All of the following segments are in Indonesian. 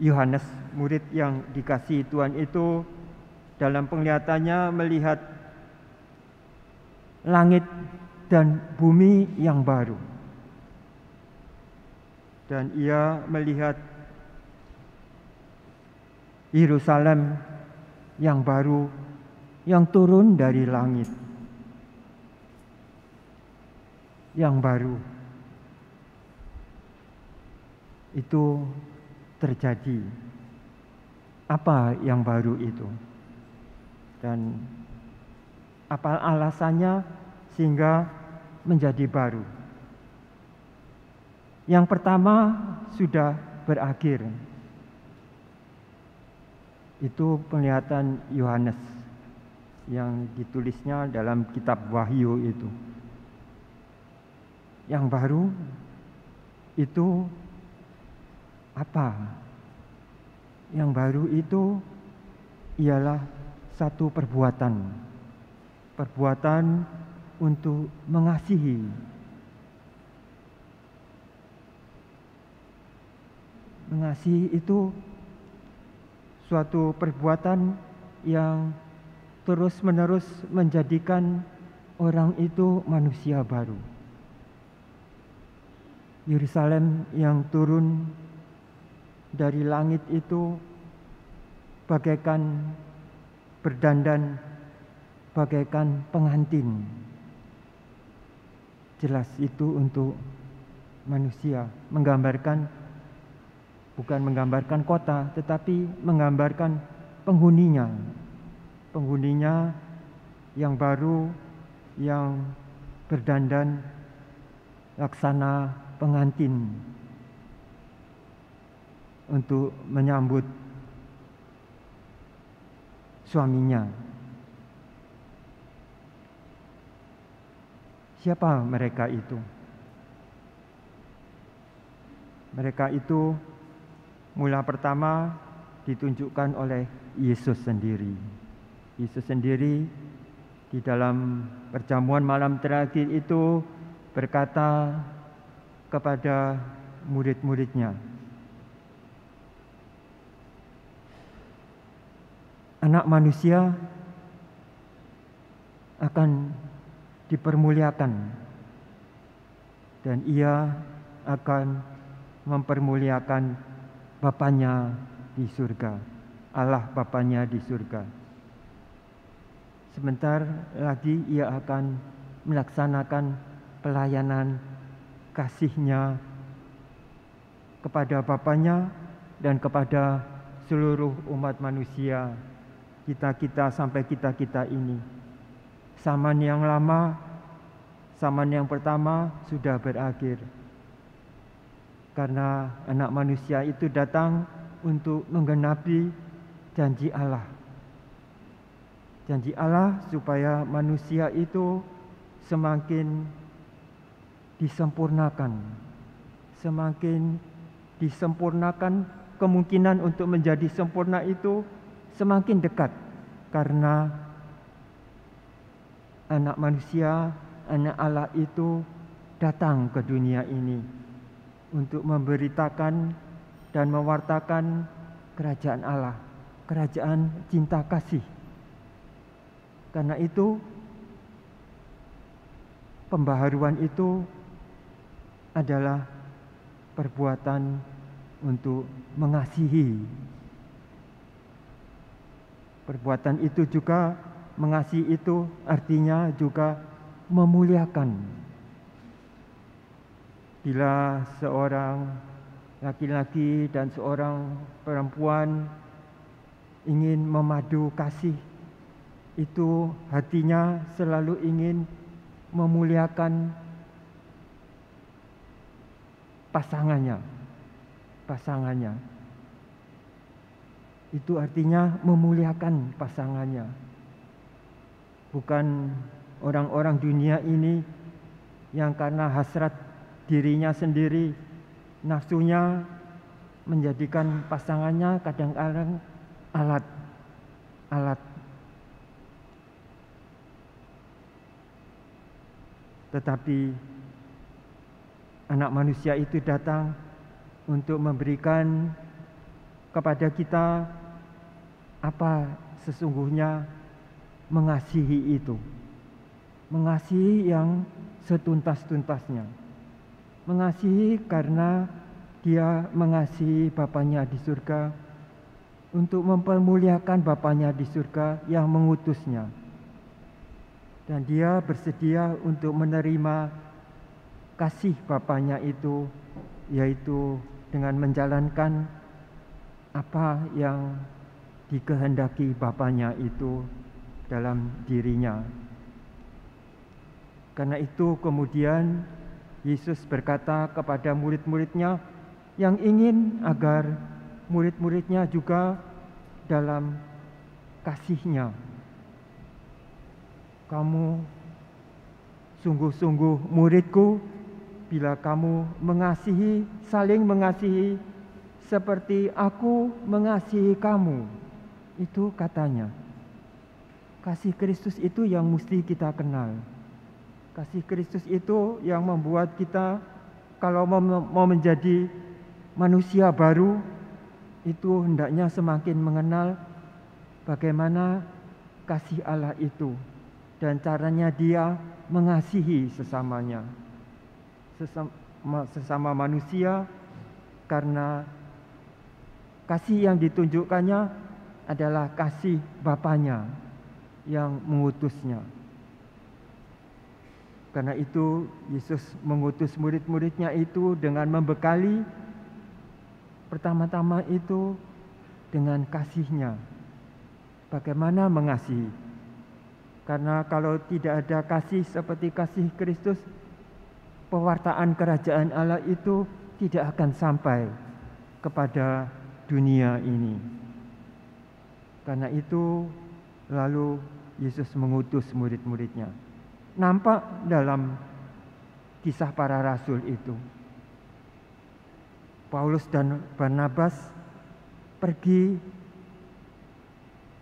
Yohanes, murid yang dikasihi Tuhan itu, dalam penglihatannya melihat langit dan bumi yang baru. Dan ia melihat Yerusalem yang baru, yang turun dari langit, yang baru. Itu terjadi. Apa yang baru itu? Dan apa alasannya sehingga menjadi baru? Yang pertama sudah berakhir. Itu penglihatan Yohanes yang ditulisnya dalam kitab Wahyu itu. Yang baru itu apa? Yang baru itu ialah satu perbuatan untuk mengasihi. Mengasihi itu suatu perbuatan yang terus-menerus menjadikan orang itu manusia baru. Yerusalem yang turun dari langit itu bagaikan berdandan, bagaikan pengantin. Jelas itu untuk manusia, bukan menggambarkan kota, tetapi menggambarkan penghuninya. Penghuninya yang baru, yang berdandan laksana pengantin untuk menyambut suaminya. Siapa mereka itu? Mereka itu mula pertama ditunjukkan oleh Yesus sendiri. Yesus sendiri di dalam perjamuan malam terakhir itu berkata kepada murid-muridnya, Anak manusia akan dipermuliakan dan ia akan mempermuliakan Bapanya di surga, Allah Bapanya di surga. Sebentar lagi ia akan melaksanakan pelayanan kasih-Nya kepada Bapanya dan kepada seluruh umat manusia, kita sampai kita ini. Zaman yang lama, zaman yang pertama sudah berakhir. Karena anak manusia itu datang untuk menggenapi janji Allah. Janji Allah supaya manusia itu semakin disempurnakan. Semakin disempurnakan, kemungkinan untuk menjadi sempurna itu semakin dekat. Karena anak manusia, anak Allah itu datang ke dunia ini untuk memberitakan dan mewartakan kerajaan Allah, kerajaan cinta kasih. Karena itu pembaharuan itu adalah perbuatan untuk mengasihi. Perbuatan itu juga, mengasihi itu artinya juga memuliakan. Bila seorang laki-laki dan seorang perempuan ingin memadu kasih, itu hatinya selalu ingin memuliakan pasangannya. Itu artinya memuliakan pasangannya. Bukan orang-orang dunia ini yang karena hasrat dirinya sendiri, nafsunya menjadikan pasangannya kadang-kadang alat. Tetapi anak manusia itu datang untuk memberikan kepada kita apa sesungguhnya mengasihi itu. Mengasihi yang setuntas-tuntasnya. Mengasihi karena dia mengasihi Bapanya di surga untuk mempermuliakan Bapanya di surga yang mengutusnya. Dan dia bersedia untuk menerima kasih Bapanya itu, yaitu dengan menjalankan apa yang dikehendaki Bapanya itu dalam dirinya. Karena itu kemudian Yesus berkata kepada murid-muridnya yang ingin agar murid-muridnya juga dalam kasih-Nya. Kamu sungguh-sungguh muridku bila kamu mengasihi, saling mengasihi seperti aku mengasihi kamu. Itu katanya. Kasih Kristus itu yang mesti kita kenal. Kasih Kristus itu yang membuat kita kalau mau menjadi manusia baru itu hendaknya semakin mengenal bagaimana kasih Allah itu dan caranya dia mengasihi sesamanya, sesama manusia, karena kasih yang ditunjukkannya adalah kasih Bapanya yang mengutusnya. Karena itu Yesus mengutus murid-muridnya itu dengan membekali pertama-tama itu dengan kasih-Nya. Bagaimana mengasihi? Karena kalau tidak ada kasih seperti kasih Kristus, pewartaan kerajaan Allah itu tidak akan sampai kepada dunia ini. Karena itu lalu Yesus mengutus murid-muridnya. Nampak dalam kisah para rasul itu. Paulus dan Barnabas pergi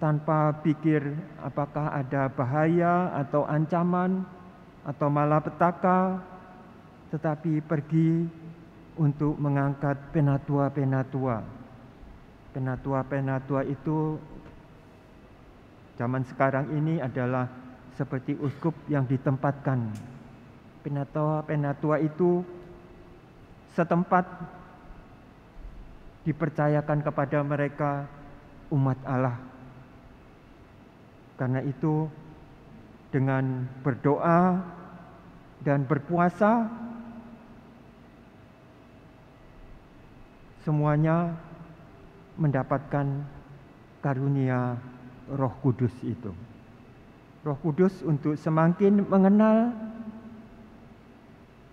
tanpa pikir apakah ada bahaya atau ancaman atau malapetaka, tetapi pergi untuk mengangkat penatua-penatua. Penatua-penatua itu zaman sekarang ini adalah seperti uskup yang ditempatkan. Penatua-penatua itu setempat dipercayakan kepada mereka umat Allah. Karena itu dengan berdoa dan berpuasa semuanya mendapatkan karunia Roh Kudus itu. Roh Kudus untuk semakin mengenal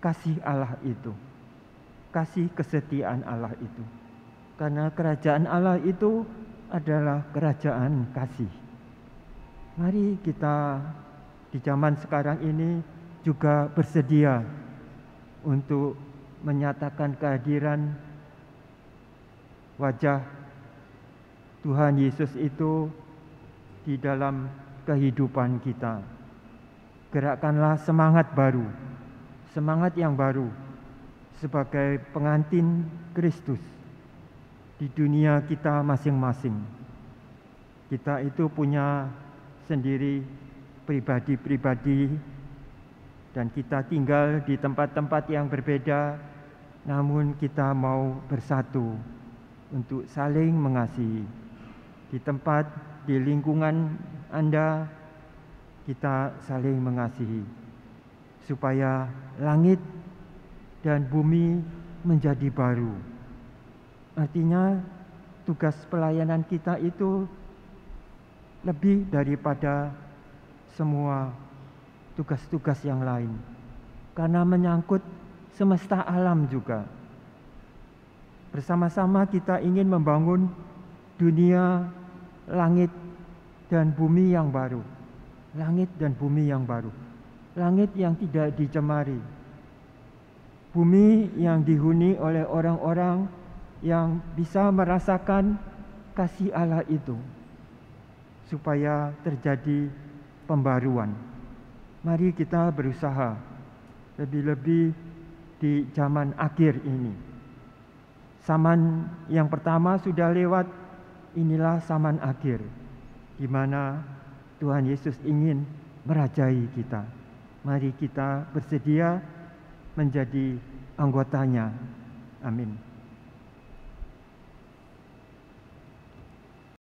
kasih Allah itu, kasih kesetiaan Allah itu. Karena kerajaan Allah itu adalah kerajaan kasih. Mari kita di zaman sekarang ini juga bersedia untuk menyatakan kehadiran wajah Tuhan Yesus itu di dalam kehidupan kita. Gerakkanlah semangat baru, semangat yang baru sebagai pengantin Kristus di dunia kita masing-masing. Kita itu punya sendiri pribadi-pribadi dan kita tinggal di tempat-tempat yang berbeda, namun kita mau bersatu untuk saling mengasihi. Di tempat, di lingkungan Anda, kita saling mengasihi supaya langit dan bumi menjadi baru. Artinya tugas pelayanan kita itu lebih daripada semua tugas-tugas yang lain, karena menyangkut semesta alam juga. Bersama-sama kita ingin membangun dunia, langit dan bumi yang baru. Langit dan bumi yang baru. Langit yang tidak dicemari. Bumi yang dihuni oleh orang-orang yang bisa merasakan kasih Allah itu, supaya terjadi pembaruan. Mari kita berusaha, lebih-lebih di zaman akhir ini, Zaman yang pertama sudah lewat, inilah zaman akhir, di mana Tuhan Yesus ingin merajai kita. Mari kita bersedia menjadi anggotanya. Amin.